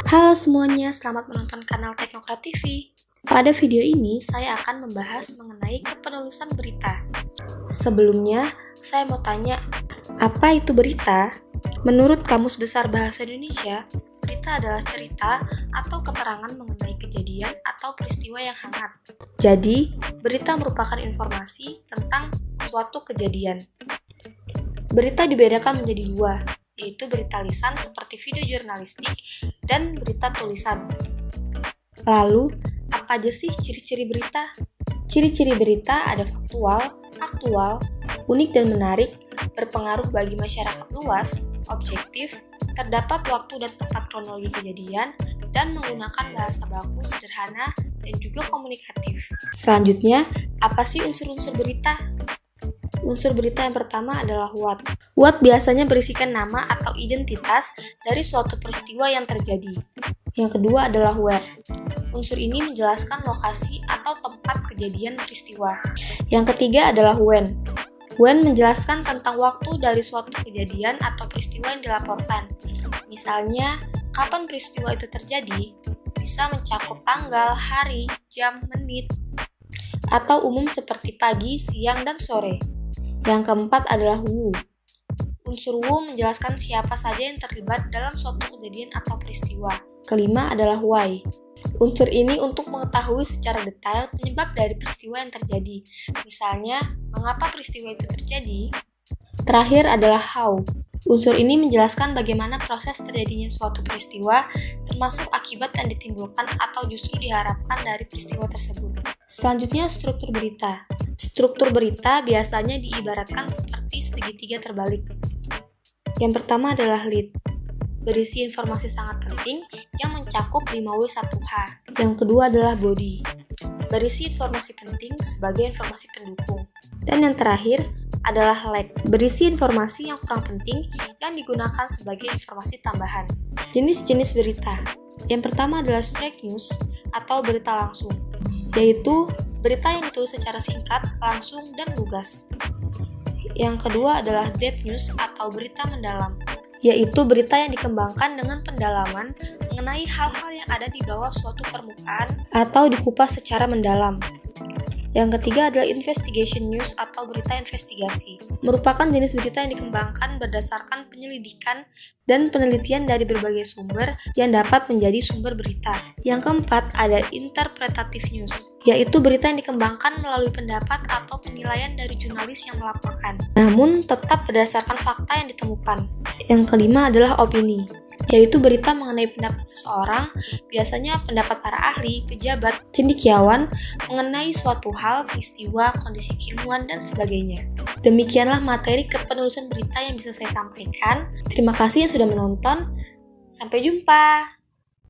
Halo semuanya, selamat menonton kanal Teknokrat TV. Pada video ini, saya akan membahas mengenai kepenulisan berita. Sebelumnya, saya mau tanya, apa itu berita? Menurut Kamus Besar Bahasa Indonesia, berita adalah cerita atau keterangan mengenai kejadian atau peristiwa yang hangat. Jadi, berita merupakan informasi tentang suatu kejadian. Berita dibedakan menjadi dua, yaitu berita lisan seperti video jurnalistik dan berita tulisan. Lalu, apa aja sih ciri-ciri berita? Ciri-ciri berita ada faktual, aktual, unik dan menarik, berpengaruh bagi masyarakat luas, objektif, terdapat waktu dan tempat kronologi kejadian, dan menggunakan bahasa baku sederhana dan juga komunikatif. Selanjutnya, apa sih unsur-unsur berita? Unsur berita yang pertama adalah what. What biasanya berisikan nama atau identitas dari suatu peristiwa yang terjadi. Yang kedua adalah where. Unsur ini menjelaskan lokasi atau tempat kejadian peristiwa. Yang ketiga adalah when. When menjelaskan tentang waktu dari suatu kejadian atau peristiwa yang dilaporkan. Misalnya, kapan peristiwa itu terjadi, bisa mencakup tanggal, hari, jam, menit, atau umum seperti pagi, siang, dan sore. Yang keempat adalah who. Unsur who menjelaskan siapa saja yang terlibat dalam suatu kejadian atau peristiwa. Kelima adalah why. Unsur ini untuk mengetahui secara detail penyebab dari peristiwa yang terjadi. Misalnya, mengapa peristiwa itu terjadi. Terakhir adalah how. Unsur ini menjelaskan bagaimana proses terjadinya suatu peristiwa, termasuk akibat yang ditimbulkan atau justru diharapkan dari peristiwa tersebut. Selanjutnya, struktur berita. Struktur berita biasanya diibaratkan seperti segitiga terbalik. Yang pertama adalah lead, berisi informasi sangat penting yang mencakup 5W1H. Yang kedua adalah body, berisi informasi penting sebagai informasi pendukung. Dan yang terakhir adalah leg, berisi informasi yang kurang penting yang digunakan sebagai informasi tambahan. Jenis-jenis berita. Yang pertama adalah straight news atau berita langsung, yaitu berita yang ditulis secara singkat, langsung, dan lugas. Yang kedua adalah depth news atau berita mendalam, yaitu berita yang dikembangkan dengan pendalaman mengenai hal-hal yang ada di bawah suatu permukaan atau dikupas secara mendalam. Yang ketiga adalah investigation news atau berita investigasi, merupakan jenis berita yang dikembangkan berdasarkan penyelidikan dan penelitian dari berbagai sumber yang dapat menjadi sumber berita. Yang keempat ada interpretative news, yaitu berita yang dikembangkan melalui pendapat atau penilaian dari jurnalis yang melaporkan, namun tetap berdasarkan fakta yang ditemukan. Yang kelima adalah opini, yaitu berita mengenai pendapat seseorang, biasanya pendapat para ahli, pejabat, cendekiawan, mengenai suatu hal, peristiwa, kondisi keilmuan, dan sebagainya. Demikianlah materi kepenulisan berita yang bisa saya sampaikan. Terima kasih yang sudah menonton. Sampai jumpa!